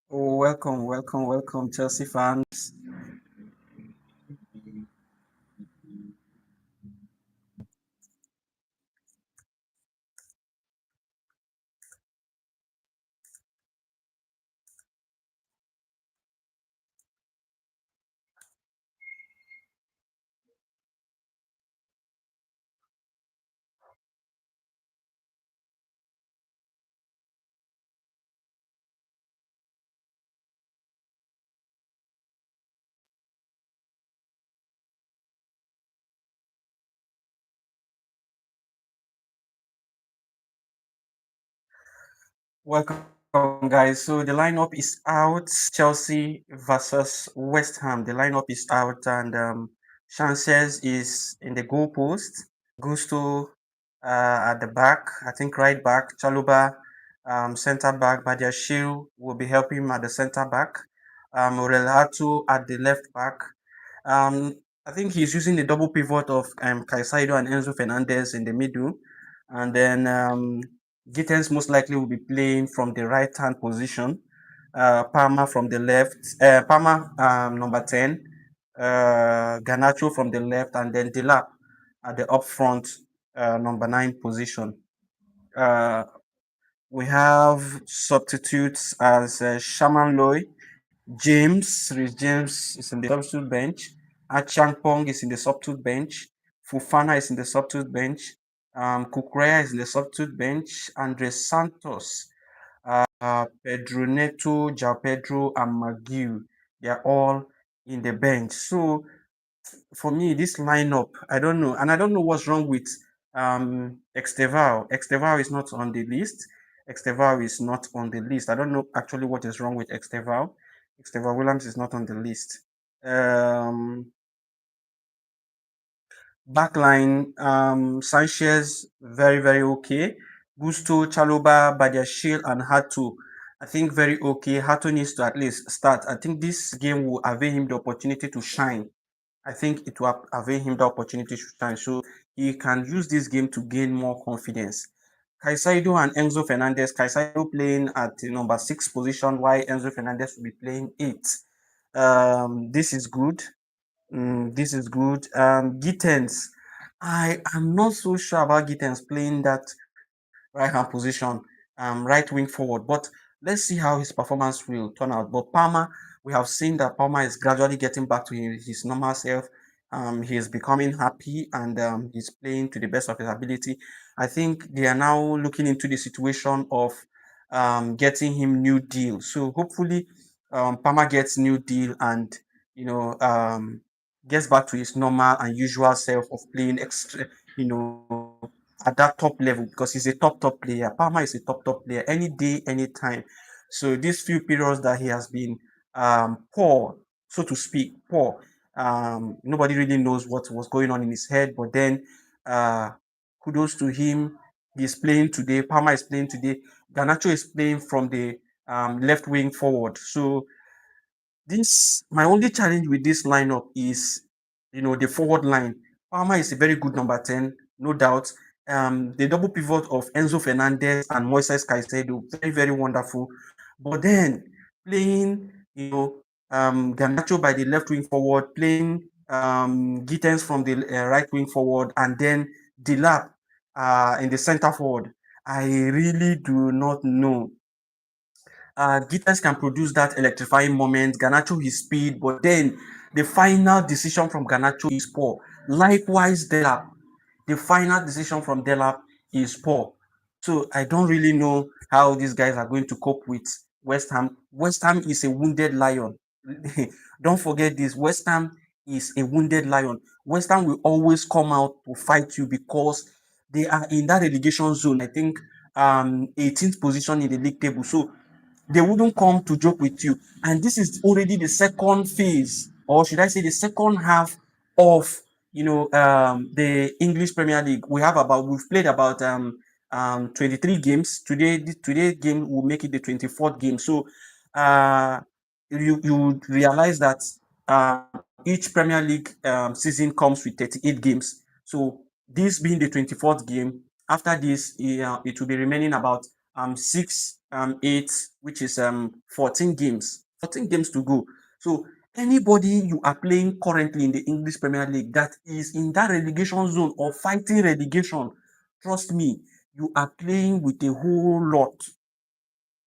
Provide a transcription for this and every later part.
Oh, welcome, welcome, welcome, Chelsea fans. Welcome, guys. So the lineup is out. Chelsea versus West Ham. The lineup is out, and Sanchez is in the goalpost. Gusto at the back. I think right back. Chaluba, centre back. Badiashile will be helping him at the centre back. Relatu at the left back. I think he's using the double pivot of Caicedo and Enzo Fernandez in the middle, and then Gittens most likely will be playing from the right hand position. Palmer from the left. Palmer number 10. Ganacho from the left, and then Delap at the up front number 9 position. Uh, we have substitutes as Shaman Loy, Rhys James is in the substitute bench. Achampong is in the substitute bench. Fufana is in the substitute bench. Kukurea is in the substitute bench. Andres Santos, Pedro Neto, Jao Pedro, and Magiu. They are all in the bench. So for me, this lineup, I don't know, and I don't know what's wrong with Exteval. Exteval is not on the list. Exteval is not on the list. I don't know actually what is wrong with Exteval. Exteval Williams is not on the list. Um, Backline, Sanchez, very, very okay. Gusto, Chaloba, Badiashile, and Hatu. I think very okay. Hatu needs to at least start. I think this game will avail him the opportunity to shine. I think it will avail him the opportunity to shine. So he can use this game to gain more confidence. Caicedo and Enzo Fernandez. Caicedo playing at the number 6 position, while Enzo Fernandez will be playing 8. This is good. This is good. Gittens. I am not so sure about Gittens playing that right hand position, right wing forward. But let's see how his performance will turn out. But Palmer, we have seen that Palmer is gradually getting back to his normal self. He is becoming happy and he's playing to the best of his ability. I think they are now looking into the situation of getting him new deal. So hopefully, Palmer gets new deal and you know gets back to his normal and usual self of playing extra, you know, at that top level because he's a top player. Palmer is a top player any day, anytime. So these few periods that he has been poor, so to speak, poor. Nobody really knows what was going on in his head, but then uh, kudos to him. He's playing today. Palmer is playing today. Ganacho is playing from the left wing forward. So this my only challenge with this lineup is, the forward line. Palmer is a very good number 10, no doubt. The double pivot of Enzo Fernandez and Moises Caicedo, very, very wonderful. But then playing, Garnacho by the left wing forward, playing Gittens from the right wing forward, and then Delap in the center forward. I really do not know. Gittins can produce that electrifying moment. Garnacho his speed, but then the final decision from Garnacho is poor. Likewise, Delap, the final decision from Delap is poor. So I don't really know how these guys are going to cope with West Ham. West Ham is a wounded lion. Don't forget this. West Ham is a wounded lion. West Ham will always come out to fight you because they are in that relegation zone. I think 18th position in the league table. So they wouldn't come to joke with you. And this is already the second phase, or should I say, the second half of the English Premier League. We've played about 23 games today. Today game will make it the 24th game. So uh, you would realize that each Premier League season comes with 38 games. So this being the 24th game, after this, it will be remaining about 6 eight, which is 14 games, 14 games to go. So anybody you are playing currently in the English Premier League that is in that relegation zone or fighting relegation, trust me, you are playing with a whole lot.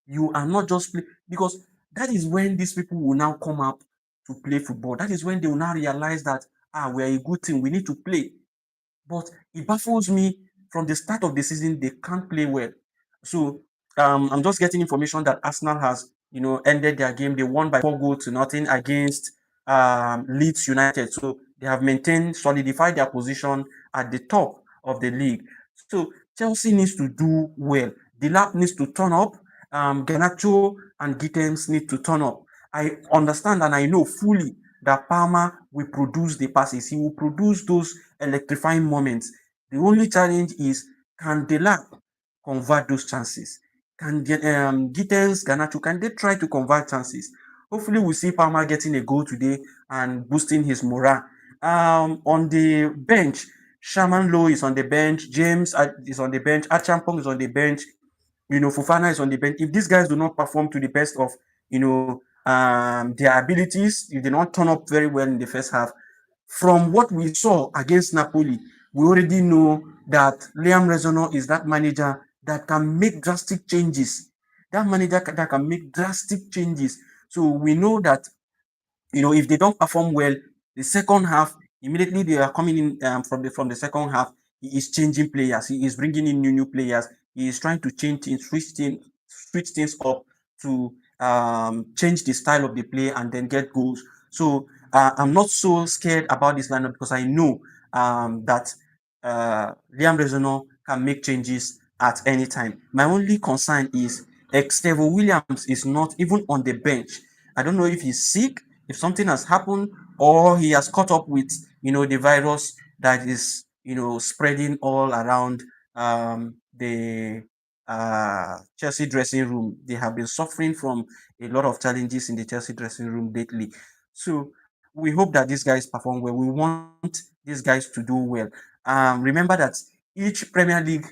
You are not just play because that is when these people will now come up to play football. That is when they will now realize that we're a good team. We need to play. But it baffles me from the start of the season, they can't play well. So I'm just getting information that Arsenal has, ended their game. They won by 4 goals to nothing against Leeds United. So they have maintained, solidified their position at the top of the league. So Chelsea needs to do well. Delap needs to turn up. Garnacho and Gittens need to turn up. I understand and I know fully that Palmer will produce the passes. He will produce those electrifying moments. The only challenge is, can Delap convert those chances? Can Gittens, Garnacho, can they try to convert chances? Hopefully, we'll see Palmer getting a goal today and boosting his morale. On the bench, Shaman Lowe is on the bench, James is on the bench, Achampong is on the bench, Fofana is on the bench. If these guys do not perform to the best of, their abilities, if they don't turn up very well in the first half, from what we saw against Napoli, we already know that Liam Rezono is that manager that can make drastic changes. That manager that can make drastic changes. So we know that if they don't perform well, the second half, immediately they are coming in from the second half. He is changing players. He is bringing in new players. He is trying to change things, switch things up to change the style of the play and then get goals. So I'm not so scared about this lineup because I know that Liam Rezono can make changes at any time. My only concern is Xtevo Williams is not even on the bench. I don't know if he's sick, if something has happened, or he has caught up with the virus that is spreading all around the Chelsea dressing room. They have been suffering from a lot of challenges in the Chelsea dressing room lately. So we hope that these guys perform well. We want these guys to do well. Remember that each Premier League,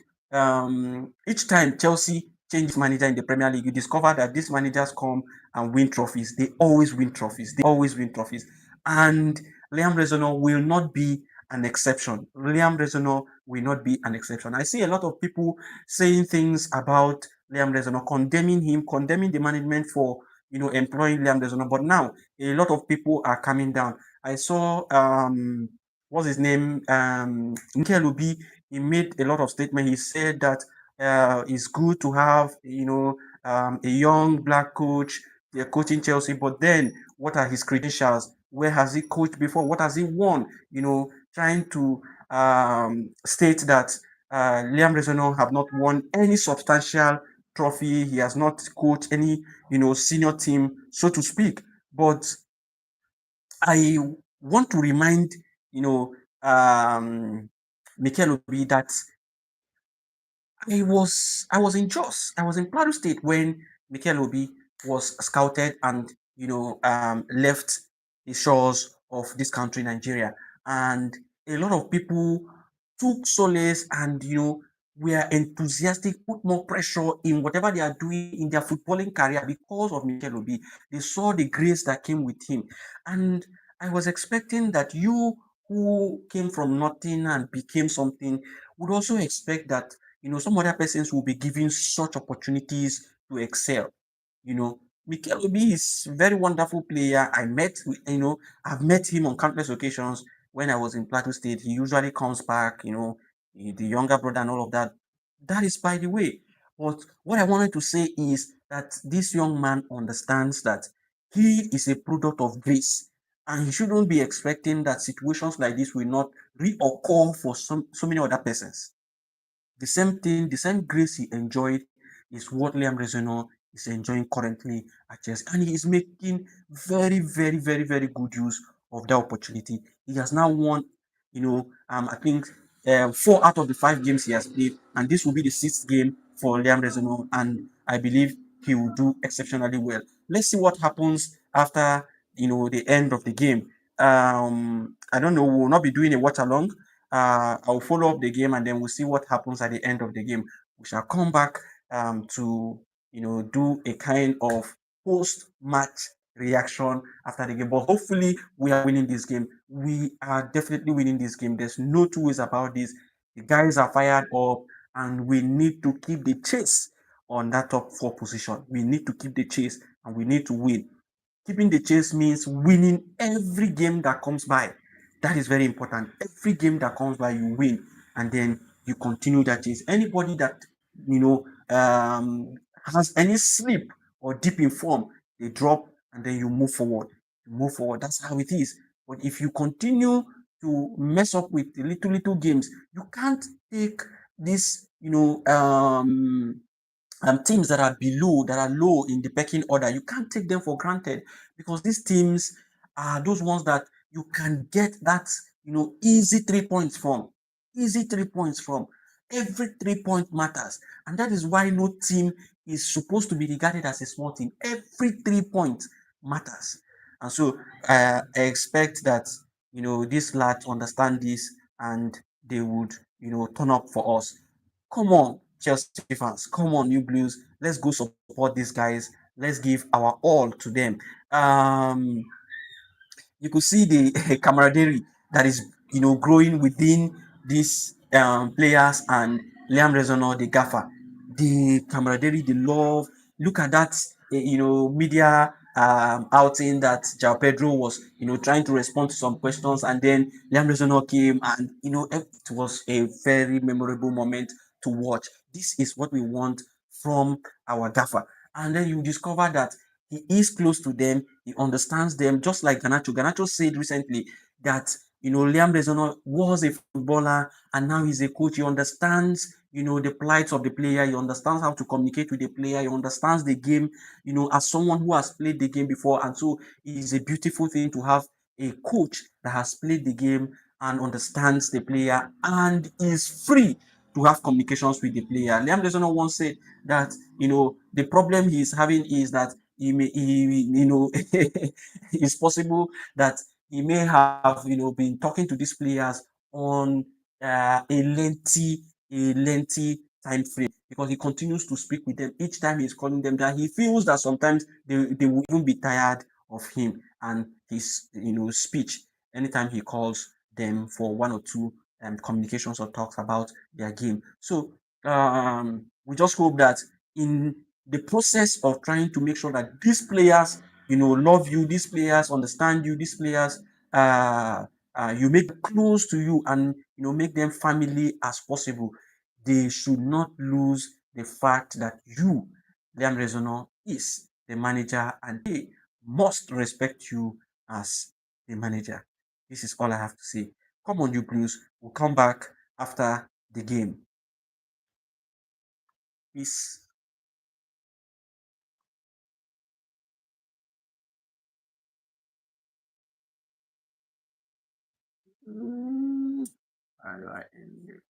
each time Chelsea changes manager in the Premier League, you discover that these managers come and win trophies. They always win trophies. They always win trophies. And Liam Rezono will not be an exception. Liam Rezono will not be an exception. I see a lot of people saying things about Liam Rezono, condemning him, condemning the management for employing Liam Rezono. But now a lot of people are coming down. I saw what's his name? Mikel Obi. He made a lot of statements. He said that it's good to have a young black coach. They're coaching Chelsea, but then what are his credentials? Where has he coached before? What has he won? Trying to state that Liam Rezono have not won any substantial trophy. He has not coached any senior team, so to speak. But I want to remind Mikel Obi that I was in Jos. I was in Plateau State when Mikel Obi was scouted and left the shores of this country, Nigeria. And a lot of people took solace and were enthusiastic, put more pressure in whatever they are doing in their footballing career because of Mikel Obi. They saw the grace that came with him. And I was expecting that you who came from nothing and became something would also expect that some other persons will be given such opportunities to excel. Mikel Obi is a very wonderful player. I've met him on countless occasions when I was in Plateau State. He usually comes back, the younger brother and all of that. That is by the way. But what I wanted to say is that this young man understands that he is a product of grace. And he shouldn't be expecting that situations like this will not reoccur for so many other persons. The same thing, the same grace he enjoyed is what Liam Rezono is enjoying currently at Chelsea. And he is making very, very, very, very good use of that opportunity. He has now won, I think 4 out of the 5 games he has played, and this will be the 6th game for Liam Rezono, and I believe he will do exceptionally well. Let's see what happens after the end of the game. I don't know, we will not be doing a watch along. I'll follow up the game and then we'll see what happens at the end of the game. We shall come back to do a kind of post-match reaction after the game. But hopefully, we are winning this game. We are definitely winning this game. There's no two ways about this. The guys are fired up, and we need to keep the chase on that top four position. We need to keep the chase, and we need to win. Keeping the chase means winning every game that comes by. That is very important. Every game that comes by, you win, and then you continue that chase. Anybody that you know has any slip or dip in form, they drop, and then you move forward. You move forward. That's how it is. But if you continue to mess up with the little games, you can't take this, teams that are below, that are low in the pecking order. You can't take them for granted, because these teams are those ones that you can get that easy 3 points from. Easy 3 points from. Every 3 point matters, and that is why no team is supposed to be regarded as a small team. Every 3 points matters, and so I expect that these lads understand this, and they would turn up for us. Come on, Chelsea fans. Come on, you Blues. Let's go support these guys. Let's give our all to them. Um, you could see the camaraderie that is growing within these players and Liam Rezonor, the gaffer. The camaraderie, the love. Look at that, media outing that Jao Pedro was, trying to respond to some questions, and then Liam Rezonor came, and it was a very memorable moment to watch. This is what we want from our gaffer, and then you discover that he is close to them. He understands them, just like Ganacho. Ganacho said recently that Liam Rezono was a footballer and now he's a coach. He understands the plight of the player. He understands how to communicate with the player. He understands the game. As someone who has played the game before, and so it is a beautiful thing to have a coach that has played the game and understands the player and is free to have communications with the player. Liam Rezono once said that the problem he's having is that it's possible that he may have been talking to these players on a lengthy time frame, because he continues to speak with them each time he's calling them, that he feels that sometimes they will even be tired of him and his speech anytime he calls them for one or two communications or talks about their game. So we just hope that in the process of trying to make sure that these players, love you, these players understand you, these players, you make them close to you, and make them family as possible. They should not lose the fact that you, Liam Rezono, is the manager, and they must respect you as the manager. This is all I have to say. Come on, you Blues. We'll come back after the game. Peace. Mm, how do I end it?